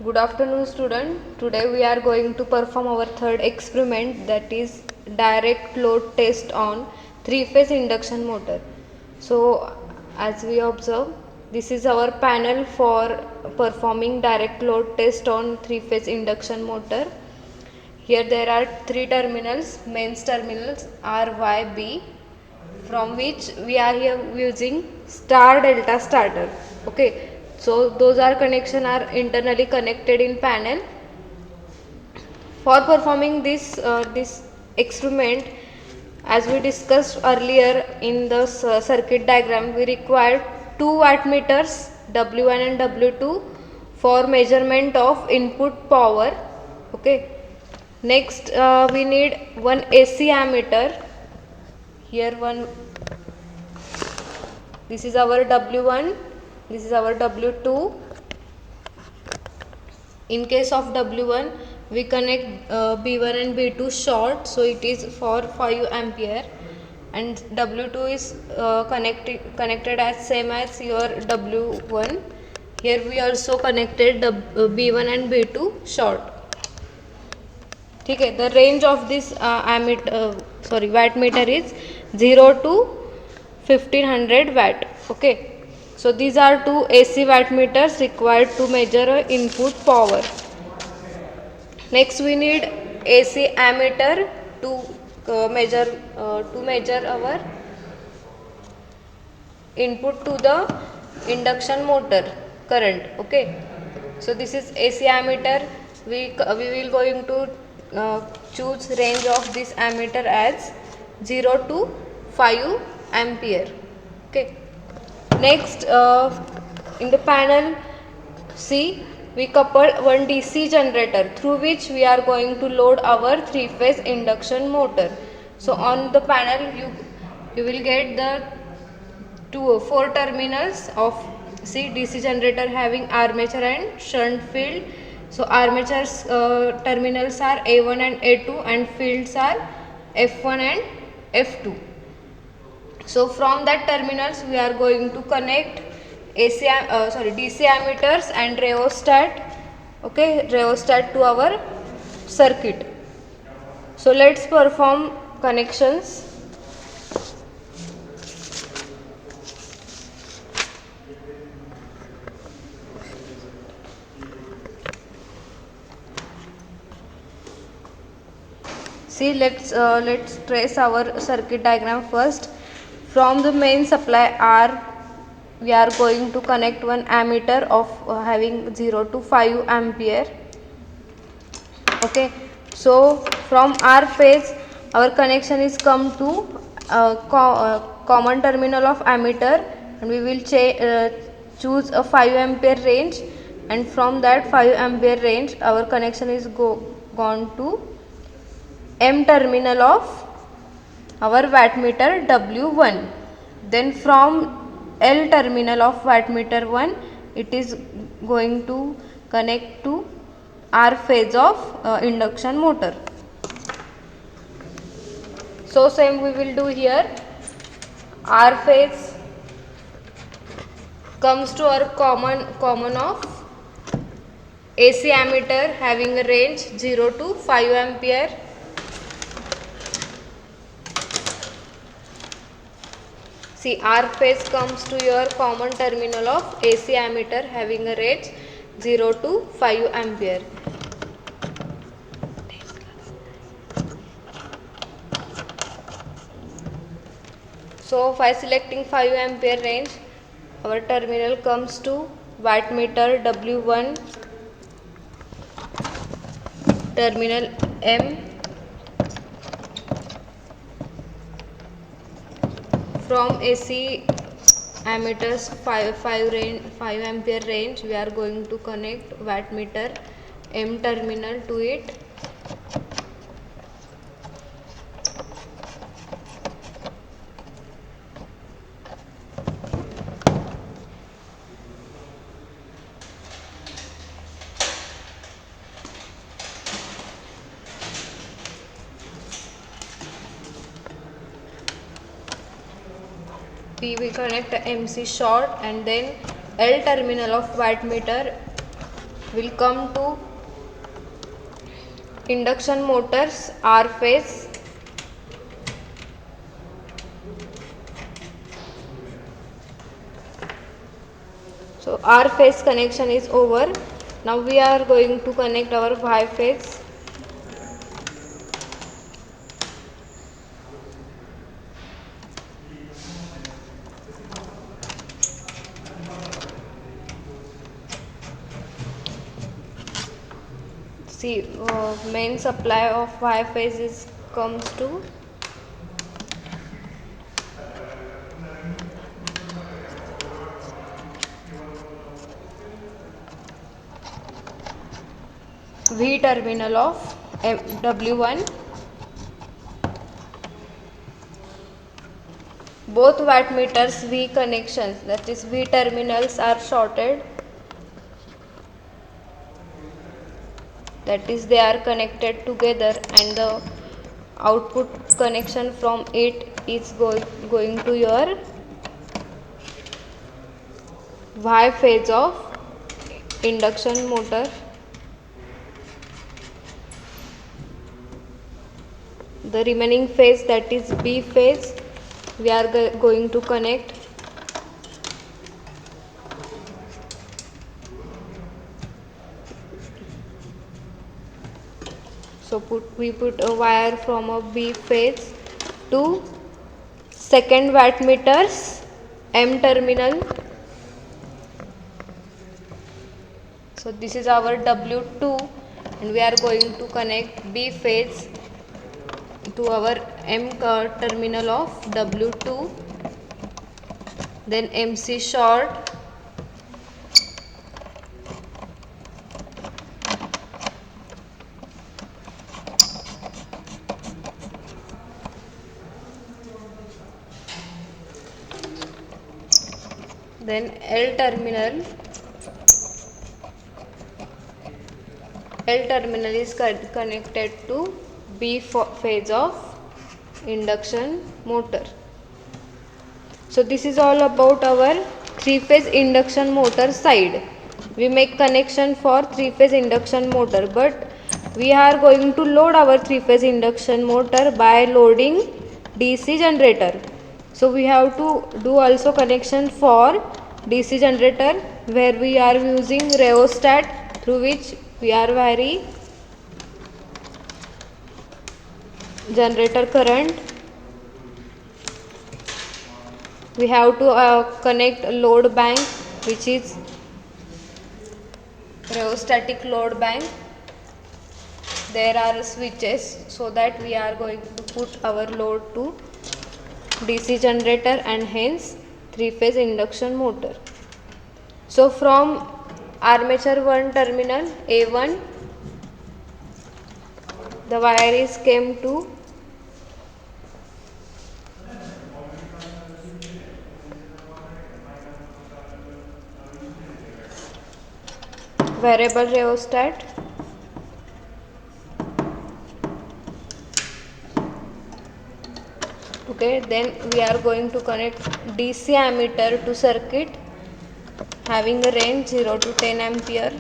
Good afternoon student. Today we are going to perform our third experiment, that is direct load test on three-phase induction motor. So as we observe, this is our panel for performing direct load test on three-phase induction motor. Here there are three terminals, mains terminals R, Y, B, from which we are here using star delta starter. Okay, so those are connection are internally connected in panel. For performing this experiment, as we discussed earlier in the circuit diagram, we require two wattmeters W1 and W2 for measurement of input power. Okay, next we need one AC ammeter. Here one, this is our W1, this is our W2. In case of W1, we connect B1 and B2 short, so it is for 5 ampere, and W2 is connected as same as your W1. Here we also connected B1 and B2 short. Okay, the range of this wattmeter is 0 to 1500 watt. Okay, so these are two AC wattmeters required to measure input power. Next we need AC ammeter to measure our input to the induction motor current. Okay, so this is AC ammeter. We will going to choose range of this ammeter as 0 to 5 ampere. Okay, next in the panel C, we couple one DC generator through which we are going to load our three-phase induction motor. So on the panel you will get the four terminals of DC generator having armature and shunt field. So armature's terminals are A1 and A2 and fields are F1 and F2. So from that terminals we are going to connect DC ammeters and rheostat. Okay, rheostat to our circuit. So let's perform connections. See, let's trace our circuit diagram first. From the main supply R, we are going to connect one ammeter of having 0 to 5 ampere. Okay, so from R phase, our connection is come to common terminal of ammeter, and we will choose a 5 ampere range, and from that 5 ampere range, our connection is gone to M terminal of our wattmeter W1. Then from L terminal of wattmeter 1, it is going to connect to R phase of induction motor. So same we will do here. R phase comes to our common of AC ammeter having a range 0 to 5 ampere. See, R phase comes to your common terminal of AC ammeter having a range 0 to 5 ampere. So by selecting 5 ampere range, our terminal comes to wattmeter W1, terminal M. From AC ammeters 5 ampere range, we are going to connect wattmeter M terminal to it. We connect MC short, and then L terminal of wattmeter We'll come to induction motors R phase. So R phase connection is over. Now we are going to connect our Y phase. See, main supply of Y phase is comes to V terminal of W1. Both wattmeters V connections, that is V terminals, are shorted, that is they are connected together, and the output connection from it is going to your Y phase of induction motor. The remaining phase, that is B phase, we are going to connect. So we put a wire from a B phase to second wattmeter's M terminal. So this is our W2, and we are going to connect B phase to our M terminal of W2, then MC short, then L terminal is connected to B phase of induction motor. So this is all about our three-phase induction motor side. We make connection for three-phase induction motor, but we are going to load our three-phase induction motor by loading DC generator. So we have to do also connection for DC generator, where we are using rheostat, through which we are vary generator current. We have to connect load bank, which is rheostatic load bank. There are switches, so that we are going to put our load to DC generator and hence three-phase induction motor. So from armature 1 terminal A1, the wire is came to variable rheostat. Okay, then we are going to connect DC ammeter to circuit having a range 0 to 10 ampere.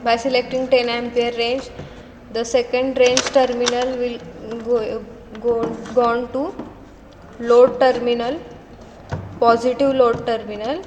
By selecting 10 ampere range, the second range terminal will go on to load terminal, positive load terminal.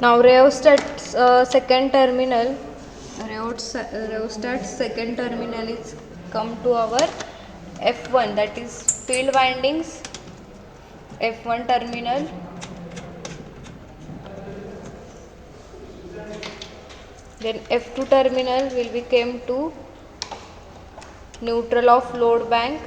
Now rheostat second terminal is come to our F1, that is field windings, F1 terminal. Then F2 terminal will be came to neutral of load bank.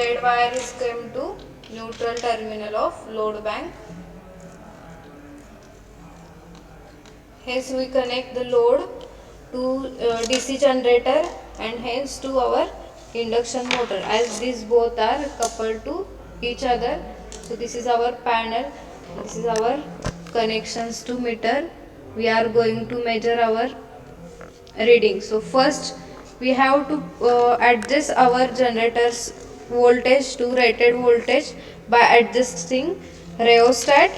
red wire is come to neutral terminal of load bank. Hence we connect the load to DC generator and hence to our induction motor, as these both are coupled to each other. So this is our panel, this is our connections to meter. We are going to measure our reading. So first we have to adjust our generator's voltage to rated voltage by adjusting rheostat.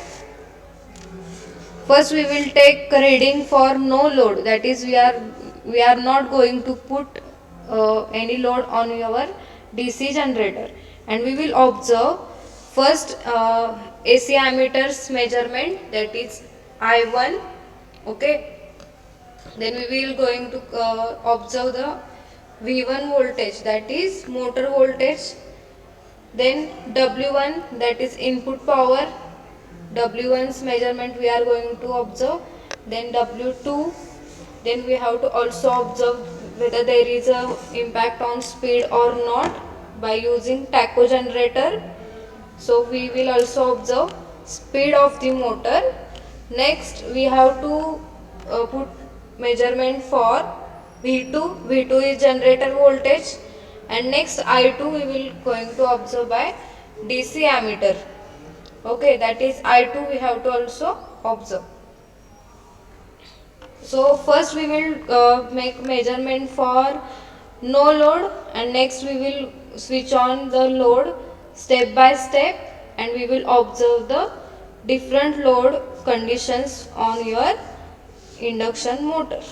First we will take reading for no load, that is we are not going to put any load on our DC generator, and we will observe first AC ammeter's measurement, that is I1. Okay, then we will going to observe the V1 voltage, that is motor voltage. Then W1, that is input power. W1's measurement we are going to observe. Then W2, then we have to also observe whether there is a impact on speed or not by using tacho generator. So we will also observe speed of the motor. Next we have to put measurement for V2. V2 is generator voltage, and next I2 we will going to observe by DC ammeter. Okay, that is I2 we have to also observe. So first we will make measurement for no load, and next we will switch on the load step by step, and we will observe the different load conditions on your induction motor.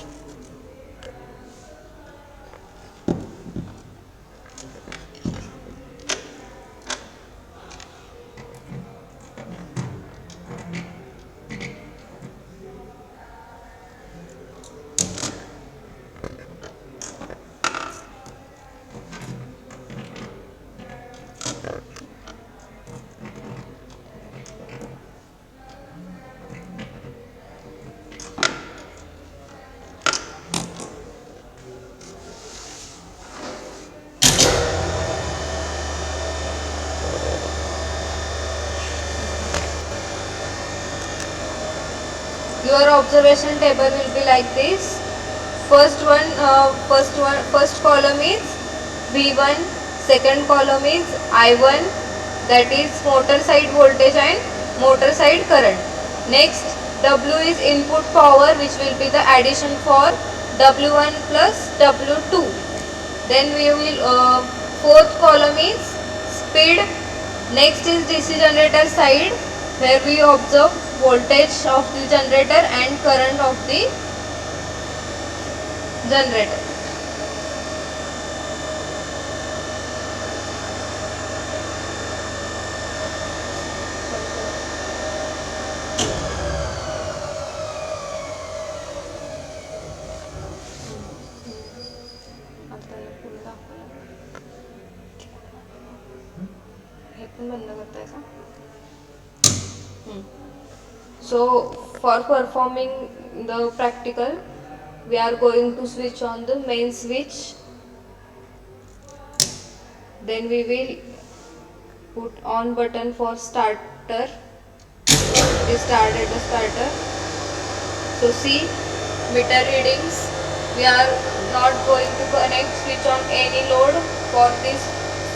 Your observation table will be like this. First column is V1, second column is I1, that is motor side voltage and motor side current. Next W is input power, which will be the addition for W1 plus W2. Then we will fourth column is speed. Next is DC generator side, where we observe voltage of the generator and current of the generator. So for performing the practical, we are going to switch on the main switch. Then we will put on button for starter. It is started the starter. So see meter readings. We are not going to connect switch on any load for this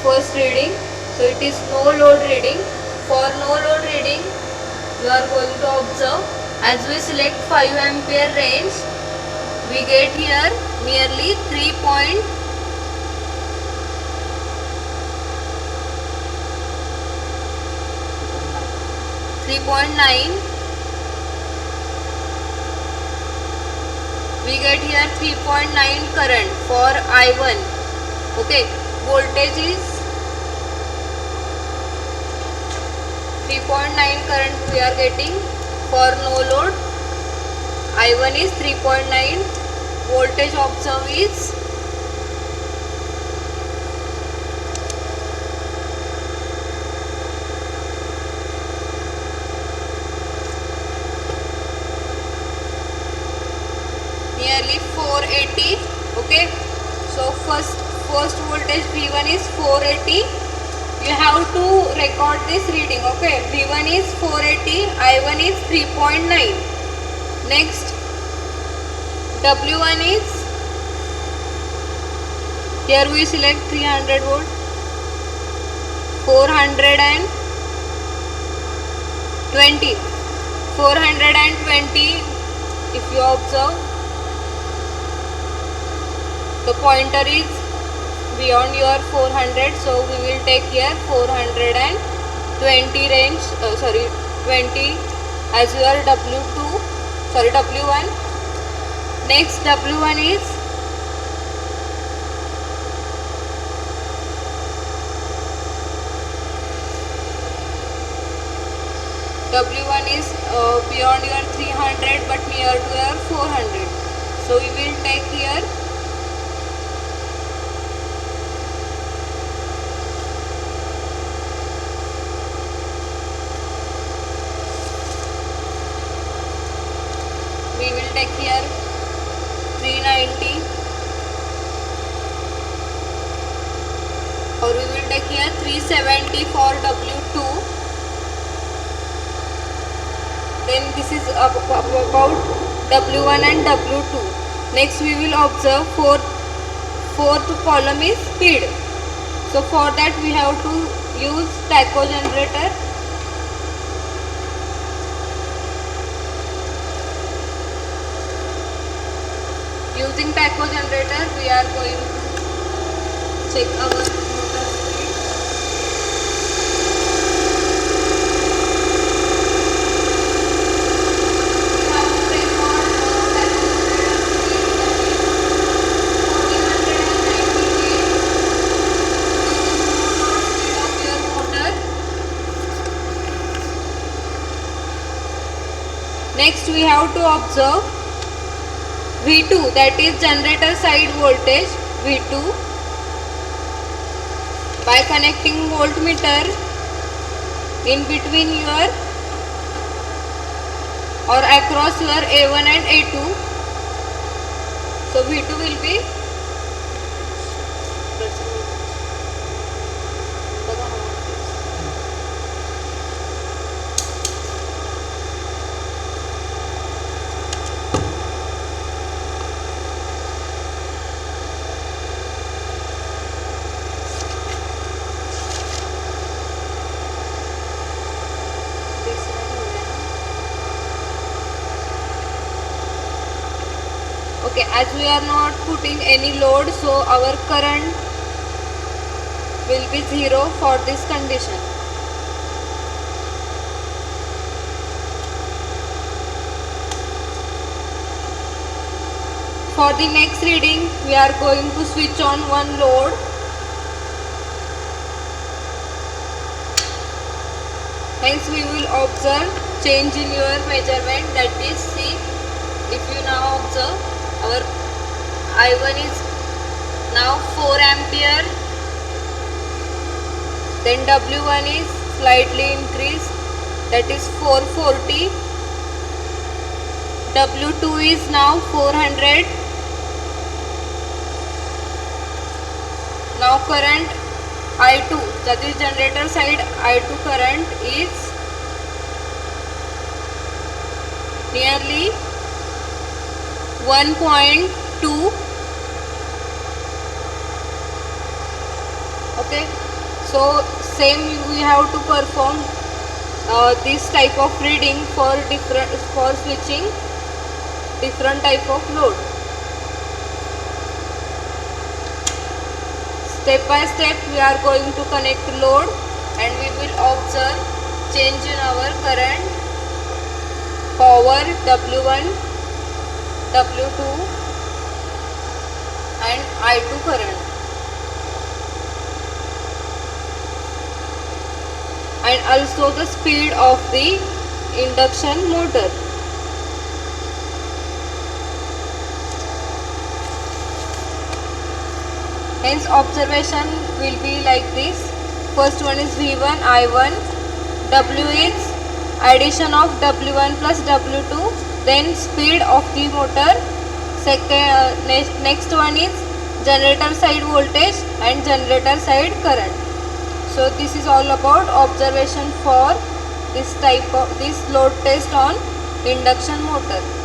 first reading. So it is no load reading. For no load reading, you are going to observe, as we select 5 ampere range, we get here nearly 3.9. We get here 3.9 current for I1. Okay, voltage is 3.9 current we are getting for no load. I1 is 3.9. Voltage observed is nearly 480. Okay, so first voltage V1 is 480. you have to record this reading. Okay, V1 is 480, I1 is 3.9. Next, W1 is, here we select 300 volt, 420, 420. If you observe, the pointer is beyond your 400, so we will take here 420 range, 20 as your W1. Next, W1 is beyond your 300 but near to your 400. So we will take here we will take here 390, or we will take here 370 for W2. Then this is about W1 and W2. Next we will observe fourth column is speed. So for that we have to use tacho generator. Using tacho generator we are going to check our motor speed. Next we have to observe V2, that is generator side voltage V2, by connecting voltmeter in between your or across your A1 and A2. So V2 will be okay, as we are not putting any load, so our current will be 0 for this condition. For the next reading, we are going to switch on one load. Hence we will observe change in your measurement, that is, see, if you now observe, our I1 is now 4 ampere, then W1 is slightly increased, that is 440, W2 is now 400. Now current I2, that is generator side I2 current is nearly 1.2. Okay, so same we have to perform this type of reading for switching different type of load. Step by step we are going to connect load and we will observe change in our current, power W1, W2 and I2 current, and also the speed of the induction motor. Hence observation will be like this. First one is V1, I1, W is addition of W1 plus W2, then speed of the motor. Next one is generator side voltage and generator side current. So this is all about observation for this type of this load test on induction motor.